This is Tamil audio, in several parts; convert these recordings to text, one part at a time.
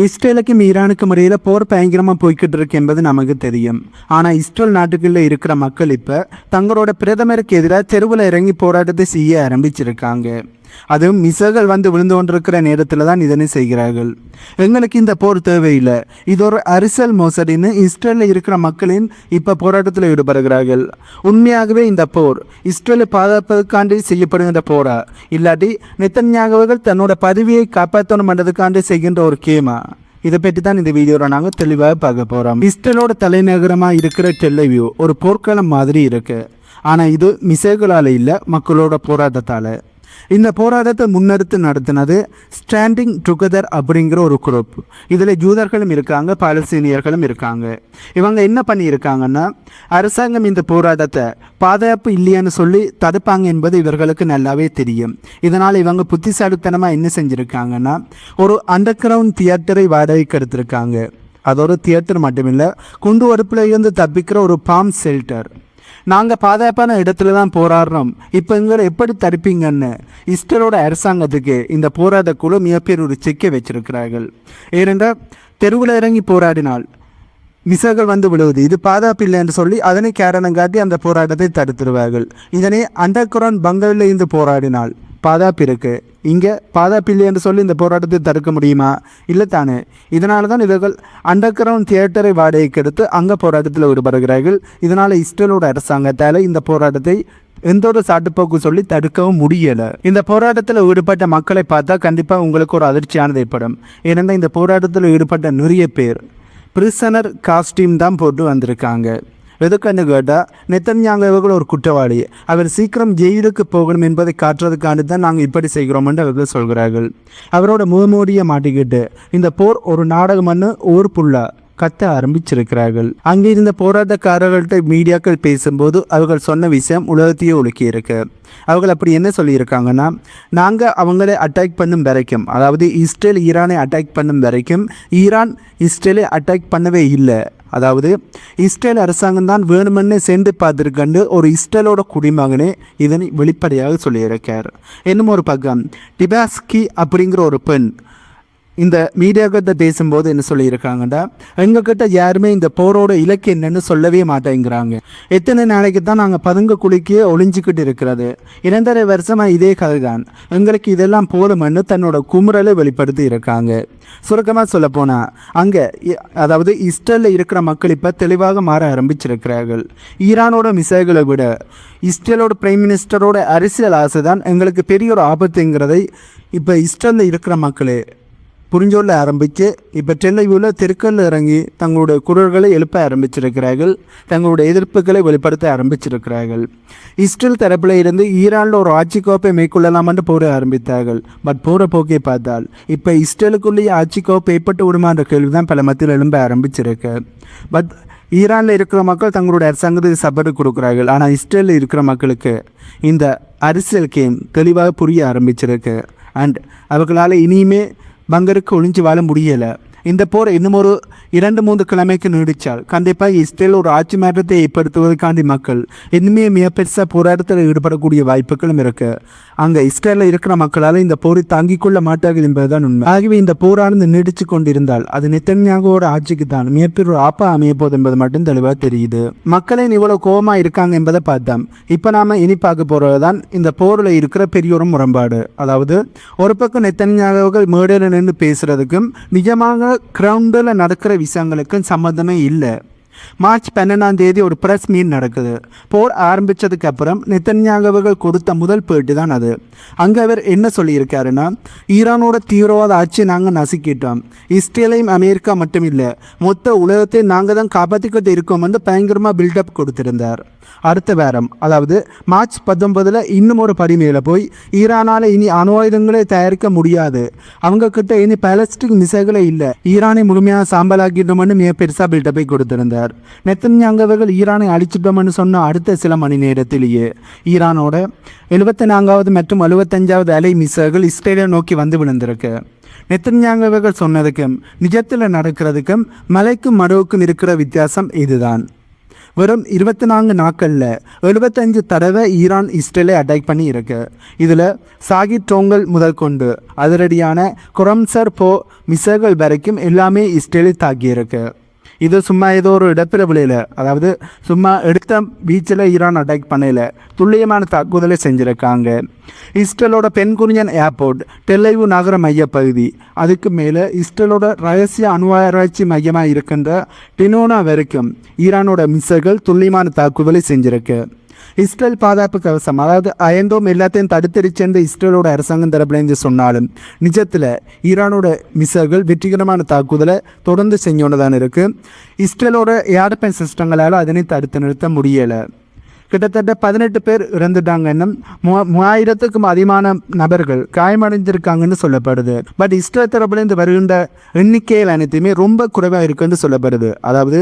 இஸ்ரேலுக்கும் ஈரானுக்கும் இடையில் போர் பயங்கரமாக போய்கிட்டு இருக்கு என்பது நமக்கு தெரியும். ஆனால் இஸ்ரேல் நாட்டுக்குள்ளே இருக்கிற மக்கள் இப்போ தங்களோட பிரதமருக்கு எதிராக தெருவில் இறங்கி போராட்டத்தை செய்ய ஆரம்பிச்சிருக்காங்க. அதுவும் மிசைகள் வந்து விழுந்து கொண்டிருக்கிற நேரத்தில் தான் இதனை செய்கிறார்கள். எங்களுக்கு இந்த போர் தேவையில்லை, இது ஒரு அரசியல் மோசடின்னு இஸ்ரேலில் இருக்கிற மக்களின் இப்போ போராட்டத்தில் ஈடுபடுகிறார்கள். உண்மையாகவே இந்த போர் இஸ்ரேலை பாதுகாப்பதற்காண்டி செய்யப்படுகின்ற போரா, இல்லாட்டி நெத்தன்யாகுவர்கள் தன்னோட பதவியை காப்பாற்றணும் பண்ணுறதுக்காண்டி செய்கின்ற ஒரு கேமா? இதை பற்றி தான் இந்த வீடியோவில் நாங்கள் தெளிவாக பார்க்க போகிறோம். இஸ்ரேலோட தலைநகரமாக இருக்கிற டெல் அவிவ் ஒரு போர்க்களம் மாதிரி இருக்குது. ஆனால் இது மிசைகளால் இல்லை, மக்களோட போராட்டத்தால். இந்த போராட்டத்தை முன்னெடுத்து நடத்தினது ஸ்டாண்டிங் டுகெதர் அப்படிங்கிற ஒரு குரூப். இதில் ஜூதர்களும் இருக்காங்க, பாலஸ்தீனியர்களும் இருக்காங்க. இவங்க என்ன பண்ணியிருக்காங்கன்னா, அரசாங்கம் இந்த போராட்டத்தை பாதுகாப்பு இல்லையான்னு சொல்லி தடுப்பாங்க என்பது இவர்களுக்கு நல்லாவே தெரியும். இதனால் இவங்க புத்திசாலித்தனமாக என்ன செஞ்சுருக்காங்கன்னா, ஒரு அண்டர் கிரவுண்ட் தியேட்டரை வாடகைக்கு எடுத்திருக்காங்க. அதோட தியேட்டர் மட்டுமில்லை, குண்டு வெடிப்பில் இருந்து தப்பிக்கிற ஒரு பாம் ஷெல்டர். நாங்கள் பாதுகாப்பான இடத்துல தான் போராடுறோம், இப்போ எங்களை எப்படி தடுப்பீங்கன்னு இஸ்ரேலோட அரசாங்கத்துக்கு இந்த போராட்ட குழு மிகப்பெரிய ஒரு செக்கை வச்சிருக்கிறார்கள். ஏனென்றால் தெருவில் இறங்கி போராடினால் மிசைகள் வந்து விழுவது, இது பாதுகாப்பு இல்லை என்று சொல்லி அதனை காரணம் காட்டி அந்த போராட்டத்தை தடுத்துருவார்கள். இதனை அண்டர் கிரவுண்ட் பங்கரில் இருந்து போராடினால் பாதுகாப்பு இருக்குது, இங்கே பாதுகாப்பு இல்லை என்று சொல்லி இந்த போராட்டத்தை தடுக்க முடியுமா? இல்லை தானே. இதனால தான் இவர்கள் அண்டர் கிரவுண்ட் தியேட்டரை வாடகைக்கு எடுத்து அங்கே போராட்டத்தில் ஈடுபடுகிறார்கள். இதனால் இஸ்ரேலோட அரசாங்கத்தால் இந்த போராட்டத்தை எந்த ஒரு சாட்டுப்போக்கு சொல்லி தடுக்கவும் முடியலை. இந்த போராட்டத்தில் ஈடுபட்ட மக்களை பார்த்தா கண்டிப்பாக உங்களுக்கு ஒரு அதிர்ச்சியானது ஏற்படும். ஏனென்றால் இந்த போராட்டத்தில் ஈடுபட்ட நிறைய பேர் பிரிசனர் காஸ்டியூம் தான் போட்டு வந்திருக்காங்க. எதுக்குன்னு கேட்டால், நெத்தன்யாகுவர்கள் ஒரு குற்றவாளி, அவர் சீக்கிரம் ஜெயிலுக்கு போகணும் என்பதை காட்டுறதுக்காண்டி தான் நாங்கள் இப்படி செய்கிறோம் என்று அவர்கள் சொல்கிறார்கள். அவரோட முகமூடியை மாட்டிக்கிட்டு இந்த போர் ஒரு நாடகம்னு ஊர் புல்லா கத்த ஆரம்பிச்சிருக்கிறார்கள். அங்கே இருந்த போராட்டக்காரர்கள்ட்ட மீடியாக்கள் பேசும்போது அவர்கள் சொன்ன விஷயம் உலகத்தையே உலுக்கி இருக்கு. அவர்கள் அப்படி என்ன சொல்லியிருக்காங்கன்னா, நாங்கள் அவங்களை அட்டாக் பண்ணும் வரைக்கும், அதாவது இஸ்ரேல் ஈரானை அட்டாக் பண்ணும் வரைக்கும் ஈரான் இஸ்ரேலை அட்டாக் பண்ணவே இல்லை. அதாவது இஸ்ரேல் அரசாங்கம் தான் வேணுமென்னு சென்று பார்த்துருக்கண்டு ஒரு இஸ்ரேலோட குடிமகனே இதனை வெளிப்படையாக சொல்லியிருக்கார். இன்னும் ஒரு பக்கம் டிபாஸ்கி அப்படிங்கிற ஒரு பெண் இந்த மீடியாக்கிட்ட பேசும்போது என்ன சொல்லியிருக்காங்கன்னா, எங்ககிட்ட யாருமே இந்த போரோட இலக்கு என்னன்னு சொல்லவே மாட்டேங்கிறாங்க. எத்தனை நாளைக்கு தான் நாங்கள் பதுங்க குளிக்க ஒளிஞ்சிக்கிட்டு இருக்கிறது? 2.5 வருஷமாக இதே கதை தான், எங்களுக்கு இதெல்லாம் போதுமென்னு தன்னோட குமுறலை வெளிப்படுத்தி இருக்காங்க. சுருக்கமாக சொல்லப்போனால் அங்கே அதாவது இஸ்ரேலில் இருக்கிற மக்கள் இப்போ தெளிவாக மாற ஆரம்பிச்சிருக்கிறார்கள். ஈரானோட மிசைகளை விட இஸ்ரேலோட பிரைம் மினிஸ்டரோட அரசியல் ஆசை தான் எங்களுக்கு பெரிய ஒரு ஆபத்துங்கிறதை இப்போ இஸ்ரேலில் இருக்கிற மக்களே புரிஞ்சொல்ல ஆரம்பித்து இப்போ டெல் அவிவில் தெருக்களில் இறங்கி தங்களுடைய குரல்களை எழுப்ப ஆரம்பிச்சிருக்கிறார்கள், தங்களுடைய எதிர்ப்புகளை வெளிப்படுத்த ஆரம்பிச்சிருக்கிறார்கள். இஸ்ரேல் தரப்பில் இருந்து ஈரானில் ஒரு ஆட்சி கோப்பை மேற்கொள்ளலாம் என்று போர ஆரம்பித்தார்கள். பட் போகிற போக்கை பார்த்தால் இப்போ இஸ்ரேலுக்குள்ளேயே ஆட்சி கோப்பை ஏற்பட்டு விடுமான்ற கேள்வி தான் பல மத்தியில் எழும்ப ஆரம்பிச்சிருக்கு. பட் ஈரானில் இருக்கிற மக்கள் தங்களுடைய அரசாங்கத்துக்கு சப்போர்ட் கொடுக்குறார்கள். ஆனால் இஸ்ரேலில் இருக்கிற மக்களுக்கு இந்த அரசியல் கேம் தெளிவாக புரிய ஆரம்பிச்சிருக்கு. அண்ட் அவர்களால் இனியுமே பங்கருக்கு ஒளிஞ்சு வாழ முடியலை. இந்த போர் இன்னும் ஒரு 2-3 கிழமைக்கு நீடித்தால் கண்டிப்பாக இஸ்ரேல் ஒரு ஆட்சி மாற்றத்தை ஏற்படுத்துவதற்காண்டி மக்கள் இன்னுமே மிக பெருசாக போராட்டத்தில் ஈடுபடக்கூடிய வாய்ப்புகளும் இருக்குது. அங்கே இஸ்ரேலில் இருக்கிற மக்களால் இந்த போரை தாங்கிக் கொள்ள மாட்டார்கள் என்பதுதான் உண்மை. ஆகவே இந்த போரானது நீடித்து கொண்டிருந்தால் அது நெத்தன்யாகுவோட ஆட்சிக்கு தான் மிகப்பெரிய ஒரு ஆப்பா அமைய போது என்பது மட்டும் தெளிவாக தெரியுது. மக்களே இவ்வளவு கோபமாக இருக்காங்க என்பதை பார்த்தோம். இப்போ நாம் இனி பார்க்க போகிறது தான் இந்த போரில் இருக்கிற பெரிய ஒரு முரண்பாடு. அதாவது ஒரு பக்கம் நெத்தன்யாகுவர்கள் மேடையில் நின்று பேசுகிறதுக்கும் நிஜமாக கிரவுண்டில் நடக்கிற விஷயங்களுக்கும் சம்மந்தமே இல்லை. மார்ச் 12 ஒரு பிரஸ் மீட் நடக்குது. போர் ஆரம்பித்ததுக்கு அப்புறம் நெத்தன்யாகுவர்கள் கொடுத்த முதல் பேட்டி தான் அது. அங்கே அவர் என்ன சொல்லியிருக்காருன்னா, ஈரானோட தீவிரவாத ஆட்சி நாங்கள் நசுக்கிட்டோம், இஸ்ரேலையும் அமெரிக்கா மட்டும் இல்லை மொத்த உலகத்தை நாங்கள் தான் காப்பாற்றிக்கிட்டு இருக்கோம் வந்து பயங்கரமாக பில்டப் கொடுத்திருந்தார். அடுத்த வாரம் அதாவது மார்ச் 19 இன்னும் ஒரு படி மேலே போய் ஈரானால் இனி அணு ஆயுதங்களே தயாரிக்க முடியாது, அவங்க கிட்ட இனி பாலஸ்டிக் மிசைகளே இல்லை, ஈரானை முழுமையாக சாம்பலாக்கிட்டோம்னு மிக பெருசாக பில்டப்பை கொடுத்திருந்தார். நெத்தன்யாகுவர்கள் ஈரானை அழிச்சிட்டோம்னு சொன்ன அடுத்த சில மணி நேரத்திலேயே ஈரானோட 74வது மற்றும் 75வது அலை மிசைகள் இஸ்ரேலை நோக்கி வந்து விழுந்திருக்கு. நெத்தன்யாகுவர்கள் சொன்னதுக்கும் நிஜத்தில் நடக்கிறதுக்கும் மலைக்கும் மடுவுக்கும் இருக்கிற வித்தியாசம் இதுதான். வெறும் 24 நாட்களில் 75 தடவை ஈரான் இஸ்ரேலை அட்டாக் பண்ணி இருக்கு. இதில் சாகித் டோங்கல் முதல் கொண்டு அதிரடியான குரம்சர் போ மிசைல்கள் வரைக்கும் எல்லாமே இஸ்ரேலை தாக்கியிருக்கு. இது சும்மா ஏதோ ஒரு இடப்பிரபலையில், அதாவது சும்மா எடுத்த பீச்சில் ஈரான் அட்டாக் பண்ணல, துல்லியமான தாக்குதலை செஞ்சுருக்காங்க. இஸ்ரேலோட பென்குரியன் ஏர்போர்ட், டெல்லைவு நகர மையப்பகுதி, அதுக்கு மேலே இஸ்ரேலோட ரகசிய அணு ஆராய்ச்சி மையமாக இருக்கின்ற டினோனா வரைக்கும் ஈரானோட மிசைல்கள் துல்லியமான தாக்குதலை செஞ்சுருக்கு. இஸ்ரேல் பாதுகாப்பு கவசம், அதாவது அயன்டோம் எல்லாத்தையும் தடுத்தெரிச்சென்று இஸ்ரேலோட அரசாங்கம் தரப்பிலேருந்து சொன்னாலும் நிஜத்தில் ஈரானோட மிசைல்கள் வெற்றிகரமான தாக்குதலை தொடர்ந்து செஞ்சோன்னு தான் இருக்குது. இஸ்ரேலோட ஏர்பேன் சிஸ்டங்களால் அதனை தடுத்து நிறுத்த முடியலை. கிட்டத்தட்ட 18 பேர் இறந்துட்டாங்கன்னு 3000க்கும் அதிகமான நபர்கள் காயமடைஞ்சிருக்காங்கன்னு சொல்லப்படுது. பட் இஸ்ரேல் தரப்புலேருந்து வருகின்ற எண்ணிக்கையில் அனைத்துமே ரொம்ப குறைவாக இருக்குன்னு சொல்லப்படுது. அதாவது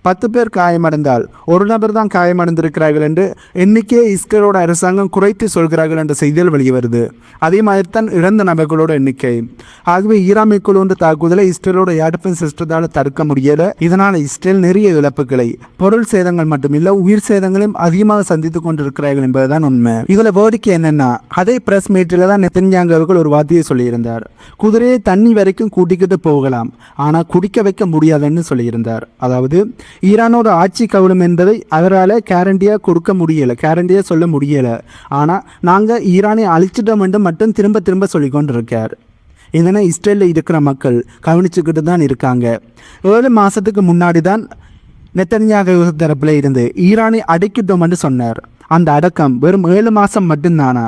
10 பேர் காயமடைந்தால் ஒரு நபர் தான் காயமடைந்திருக்கிறார்கள் என்று எண்ணிக்கையை இஸ்ரேலோட அரசாங்கம் குறைத்து சொல்கிறார்கள் என்ற செய்திகள் வெளியே வருது. அதே மாதிரி தான் இறந்த நபர்களோட எண்ணிக்கை. ஆகவே ஈரான் மேற்கொள்ளுன்ற தாக்குதலை இஸ்ரேலோட ஏர்பேன் சிஸ்டத்தால் தடுக்க முடியலை. இதனால் இஸ்ரேல் நிறைய இழப்புகளை, பொருள் சேதங்கள் மட்டுமில்லை உயிர் சேதங்களையும் அதிகமாக சந்தித்துக் கொண்டிருக்கிறார்கள் என்பதுதான் உண்மை. இதுல வேடிக்கை என்னன்னா, அதே பிரஸ் மீட்டில் தான் நெத்தன்யாகு அவர்கள் ஒரு வார்த்தையை சொல்லியிருந்தார். குதிரையை தண்ணி வரைக்கும் கூட்டிக்கிட்டு போகலாம், ஆனா குடிக்க வைக்க முடியாதுன்னு சொல்லியிருந்தார். அதாவது ஈரானோட ஆட்சி கவலம் என்பதை அவரால் கேரண்டியா கொடுக்க முடியல, கேரண்டியா சொல்ல முடியல. ஆனா நாங்க ஈரானை அழிச்சிட்டோம் என்று மட்டும் திரும்ப திரும்ப சொல்லிக் கொண்டிருக்கார். இதனை இஸ்ரேலில் இருக்கிற மக்கள் கவனிச்சுக்கிட்டு தான் இருக்காங்க. 7 மாதத்துக்கு முன்னாடி தான் நெத்தன்யாகு தரப்பில் இருந்து ஈரானை அடக்கிட்டோம்னு சொன்னார். அந்த அடக்கம் வெறும் 7 மாதம் மட்டும்தானா?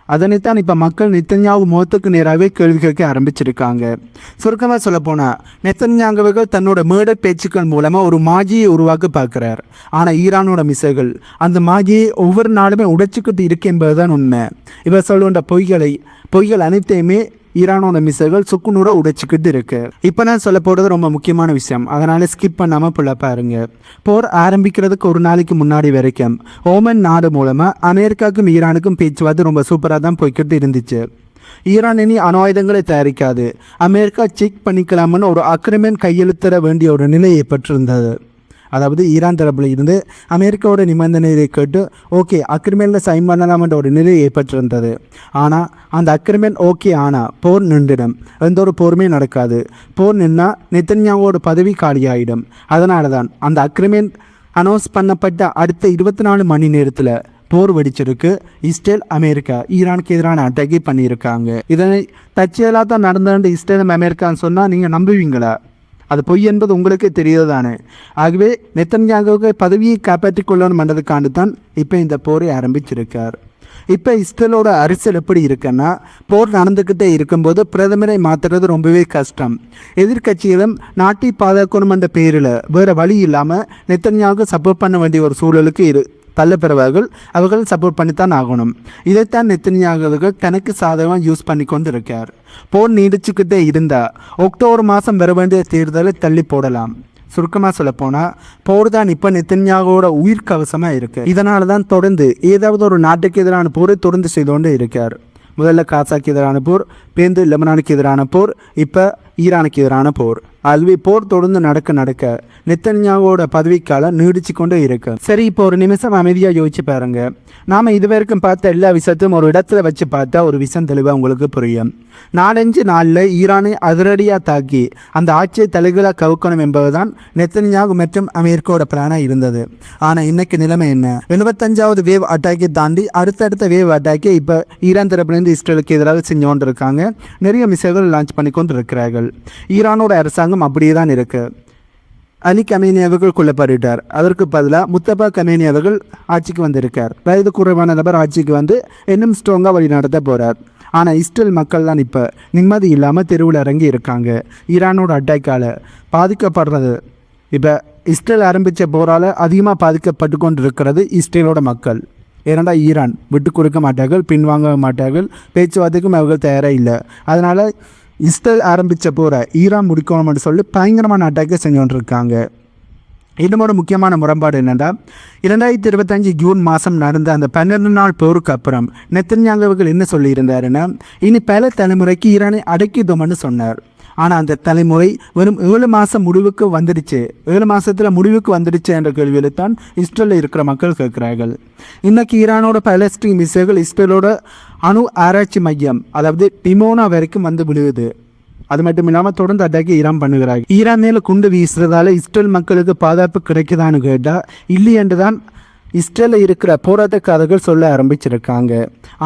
அதனைத்தான் இப்போ மக்கள் நெத்தன்யாகு முகத்துக்கு நேராகவே கேள்வி கேட்க ஆரம்பிச்சிருக்காங்க. சுருக்கமாக சொல்லப்போனால் நெத்தன்யாகுவர்கள் தன்னோட மேடர் பேச்சுக்கள் மூலமாக ஒரு மாஜியை உருவாக்க பார்க்குறார். ஆனால் ஈரானோட மிசைல்கள் அந்த மாஜியை ஒவ்வொரு நாளுமே உடைச்சிக்கிட்டு இருக்கு என்பதுதான் உண்மை. இவர் சொல்லுகின்ற பொய்கள் அனைத்தையுமே ஈரானோட மிசைல்கள் சுக்குநூற உடைச்சிக்கிட்டு இருக்கு. இப்போ நான் சொல்ல போகிறது ரொம்ப முக்கியமான விஷயம், அதனால ஸ்கிப் பண்ணாமல் புள்ள பாருங்க. போர் ஆரம்பிக்கிறதுக்கு ஒரு நாளைக்கு முன்னாடி வரைக்கும் ஓமன் நாடு மூலமாக அமெரிக்காவுக்கும் ஈரானுக்கும் பேச்சுவார்த்தை ரொம்ப சூப்பராக தான் போய்கிட்டு இருந்துச்சு. ஈரான் இனி அணு ஆயுதங்களை தயாரிக்காது, அமெரிக்கா செக் பண்ணிக்கலாம்னு ஒரு அக்ரிமெண்ட் கையெழுத்திட வேண்டிய ஒரு நிலை ஏற்பட்டிருந்தது. அதாவது ஈரான் தரப்பில் இருந்து அமெரிக்காவோட நிபந்தனையை கேட்டு ஓகே அக்ரிமெண்ட்டில் சைன் பண்ணலாம்ன்ற ஒரு நிலை ஏற்பட்டிருந்தது. ஆனால் அந்த அக்ரிமெண்ட் ஓகே ஆனால் போர் நின்றுடும், எந்த ஒரு போருமே நடக்காது. போர் நின்னால் நெத்தன்யாகுவோட பதவி காலியாகிடும். அதனால தான் அந்த அக்ரிமெண்ட் அனௌன்ஸ் பண்ணப்பட்ட அடுத்த 24 மணி நேரத்தில் போர் வெடிச்சிருக்கு. இஸ்ரேல் அமெரிக்கா ஈரானுக்கு எதிரான அட்டாக்கை பண்ணியிருக்காங்க. இதனை தற்செயலாக தான் நடந்தது இஸ்ரேல் அமெரிக்கான்னு சொன்னால் நீங்கள் நம்புவீங்களா? அது பொய் என்பது உங்களுக்கு தெரியுதானே. ஆகவே நெத்தன்யாகுவை பதவியை காப்பாற்றிக் கொள்ளணும் என்றதுக்காண்டு தான் இப்போ இந்த போரை ஆரம்பிச்சிருக்கார். இப்போ இஸ்ரேலோட அரசியல் எப்படி இருக்குன்னா, போர் நடந்துக்கிட்டே இருக்கும்போது பிரதமரை மாற்றுறது ரொம்பவே கஷ்டம். எதிர்கட்சிகளும் நாட்டை பாதுகாக்கணும் என்ற பேரில் வேறு வழி இல்லாமல் நெத்தன்யாகு சப்போர்ட் பண்ண வேண்டிய ஒரு சூழலுக்கு தள்ளப்படுவார்கள். அவர்கள் சப்போர்ட் பண்ணித்தான் ஆகணும். இதைத்தான் நெத்தன்யாகு தனக்கு சாதகமாக யூஸ் பண்ணி கொண்டு இருக்கார். போர் நீடிச்சுக்கிட்டே இருந்தால் அக்டோபர் மாதம் வர வேண்டிய தேர்தலை தள்ளி போடலாம். சுருக்கமாக சொல்லப்போனால் போர் தான் இப்போ நெத்தன்யாகுவோட உயிர் கவசமாக இருக்குது. இதனால தான் தொடர்ந்து ஏதாவது ஒரு நாட்டுக்கு எதிரான போரை தொடர்ந்து செய்து கொண்டு இருக்கார். முதல்ல காசாக்கு எதிரான போர், பேருந்து லெபனானுக்கு எதிரான போர், இப்போ ஈரானுக்கு எதிரான போர். அதுவே போர் தொடர்ந்து நடக்க நெத்தன்யாகுவோட பதவிக்காலம் நீடிச்சு கொண்டே இருக்கு. சரி, இப்போ ஒரு நிமிஷம் அமைதியாக யோசிச்சு பாருங்க. நாம் இதுவரைக்கும் பார்த்த எல்லா விஷயத்தையும் ஒரு இடத்துல வச்சு பார்த்தா ஒரு விஷயம் தெளிவாக உங்களுக்கு புரியும். 4-5 நாளில் ஈரானை அதிரடியாக தாக்கி அந்த ஆட்சியை தலைகளாக கவுக்கணும் என்பதுதான் நெத்தன்யாகு மற்றும் அமெரிக்காவோட பிளானாக இருந்தது. ஆனால் இன்னைக்கு நிலைமை என்ன? 75வது வேவ் அட்டாக்கை தாண்டி அடுத்தடுத்த வேவ் அட்டாக்கை இப்போ ஈரான் தரப்பிலிருந்து இஸ்ரேலுக்கு எதிராக செஞ்சு கொண்டு இருக்காங்க. நிறைய மிசைல்கள் லான்ச் பண்ணி கொண்டு இருக்கிறார்கள். ஈரானோட அரசாங்கம் அப்படியே தான் இருக்கு. அலி கமேனி அவர்கள் கொல்லப்பட்டார். அதற்கு பதிலாக முஸ்தபா கமேனி அவர்கள் ஆட்சிக்கு வந்திருக்கார். வயது குறைவான நபர் ஆட்சிக்கு வந்து இன்னும் ஸ்ட்ராங்காக வழி நடத்த போகிறார். ஆனால் இஸ்ரேல் மக்கள் தான் இப்போ நிம்மதி இல்லாமல் தெருவில் இறங்கி இருக்காங்க. ஈரானோட அட்டாக்கால் பாதிக்கப்படுறது, இப்போ இஸ்ரேல் ஆரம்பித்த போரால் அதிகமாக பாதிக்கப்பட்டு கொண்டு இருக்கிறது இஸ்ரேலோட மக்கள். ஏனெண்டா ஈரான் விட்டு கொடுக்க மாட்டார்கள், பின்வாங்க மாட்டார்கள், பேச்சுவார்த்தைக்கும் அவர்கள் தயாராக இல்லை. அதனால் இஸ்ரேல் ஆரம்பித்த போரை ஈரான் முடிக்கணும்னு சொல்லி பயங்கரமான அட்டாக்கை செஞ்சு கொண்டிருக்காங்க. இன்னும் ஒரு முக்கியமான முரண்பாடு என்னென்னா, 2025 ஜூன் மாதம் நடந்த அந்த 12 நாள் போருக்கு அப்புறம் நெத்தன்யாகு அவர்கள் என்ன சொல்லியிருந்தாருன்னா, இனி பல தலைமுறைக்கு ஈரானை அடக்கிட்டோம்னு சொன்னார். ஆனால் அந்த தலைமுறை வெறும் 7 மாதம் முடிவுக்கு வந்துடுச்சு, 7 மாதத்தில் முடிவுக்கு வந்துடுச்சு என்ற கேள்வியில் தான் இஸ்ரேலில் இருக்கிற மக்கள் கேட்குறார்கள். இன்னைக்கு ஈரானோட பாலஸ்டீன் மிசைல்கள் இஸ்ரேலோட அணு ஆராய்ச்சி மையம் அதாவது டிமோனா வரைக்கும் வந்து விழுகுது. அது மட்டும் இல்லாமல் தொடர்ந்து அட்டாக்கி ஈரான் பண்ணுகிறாங்க. ஈரான் மேலே குண்டு வீசுறதால இஸ்ரேல் மக்களுக்கு பாதுகாப்பு கிடைக்குதான்னு கேட்டால் இல்லை என்று தான் இஸ்ரேலில் இருக்கிற போராட்டக்காரர்கள் சொல்ல ஆரம்பிச்சிருக்காங்க.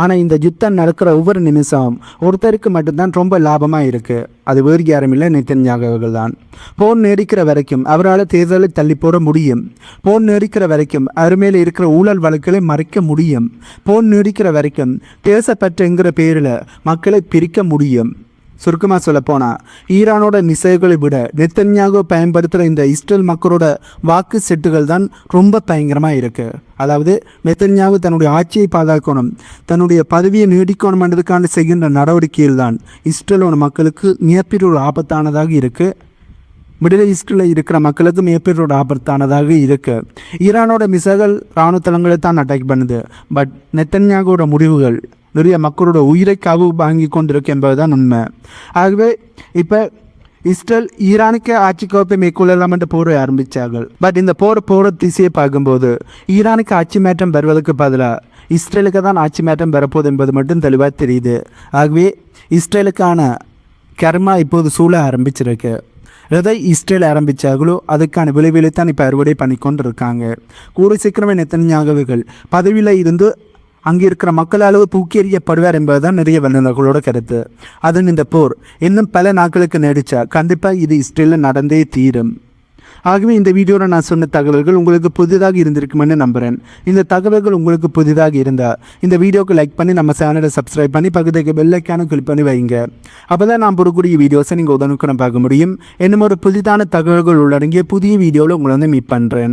ஆனால் இந்த யுத்தம் நடக்கிற ஒவ்வொரு நிமிஷம் ஒருத்தருக்கு மட்டும்தான் ரொம்ப லாபமாக இருக்குது. அது வேறு யாரும் இல்லை, நெத்தன்யாகுவர்கள் தான். போர் நீடிக்கிற வரைக்கும் அவரால் தேர்தலை தள்ளி போட முடியும். போர் நீடிக்கிற வரைக்கும் அவர் மேலே இருக்கிற ஊழல் வழக்குகளை மறைக்க முடியும். போர் நீடிக்கிற வரைக்கும் தேசப்பற்றுங்கிற பேரில் மக்களை பிரிக்க முடியும். சுருக்கமாக சொல்லப்போனால் ஈரானோட மிசைல்களை விட நெத்தன்யாகு பயன்படுத்துகிற இந்த இஸ்ரேல் மக்களோட வாக்கு செட்டுகள் தான் ரொம்ப பயங்கரமாக இருக்குது. அதாவது நெத்தன்யாகு தன்னுடைய ஆட்சியை பாதுகாக்கணும், தன்னுடைய பதவியை நீடிக்கணும் என்றதுக்கான செய்கின்ற நடவடிக்கையில் தான் இஸ்ரேலோட மக்களுக்கு மிகப்பெரிய ஒரு ஆபத்தானதாக இருக்குது. மிடில் ஈஸ்டில் இருக்கிற மக்களுக்கு மிகப்பெரிய ஒரு ஆபத்தானதாக இருக்குது. ஈரானோட மிசைல்கள் இராணுவ தளங்களை தான் அட்டாக் பண்ணுது. பட் நெத்தன்யாகுவோட முடிவுகள் நிறைய மக்களோட உயிரை காவு வாங்கி கொண்டிருக்கு என்பதுதான் உண்மை. ஆகவே இப்போ இஸ்ரேல் ஈரானுக்கு ஆட்சி கோப்பை மேற்கொள்ளலாம் என்று போரை ஆரம்பித்தார்கள். பட் இந்த போகிற திசையை பார்க்கும்போது ஈரானுக்கு ஆட்சி மாற்றம் வருவதற்கு பதிலாக இஸ்ரேலுக்கு தான் ஆட்சி மாற்றம் வரப்போகுது என்பது மட்டும் தெளிவாக தெரியுது. ஆகவே இஸ்ரேலுக்கான கர்மா இப்போது சூழ ஆரம்பிச்சிருக்கு. எதை இஸ்ரேல் ஆரம்பித்தார்களோ அதுக்கான விளைவுகளை தான் இப்போ அறுவடை பண்ணி கொண்டு இருக்காங்க. கூடி சீக்கிரமே நெத்தன்யாகுகள் பதவியில் இருந்து அங்கே இருக்கிற மக்களால் தூக்கி எறியப்படுவார் என்பதுதான் நிறைய வல்லுநர்களோட கருத்து. அதன் இந்த போர் இன்னும் பல நாட்களுக்கு நீடிச்சா கண்டிப்பாக இது இஸ்ரேலில் நடந்தே தீரும். ஆகவே இந்த வீடியோவில் நான் சொன்ன தகவல்கள் உங்களுக்கு புதிதாக இருந்திருக்குமென்னு நம்புகிறேன். இந்த தகவல்கள் உங்களுக்கு புதிதாக இருந்தால் இந்த வீடியோக்கு லைக் பண்ணி நம்ம சேனலை சப்ஸ்கிரைப் பண்ணி பக்கத்துக்கு பெல் ஐக்கானை கிளிக் பண்ணி வைங்க. அப்போ தான் நான் போடக்கூடிய வீடியோஸை நீங்கள் உடனுக்குன்னு பார்க்க முடியும். இன்னும் ஒரு புதிதான தகவல்கள் உள்ளடங்கிய புதிய வீடியோவில் உங்களை மீட் பண்ணுறேன்.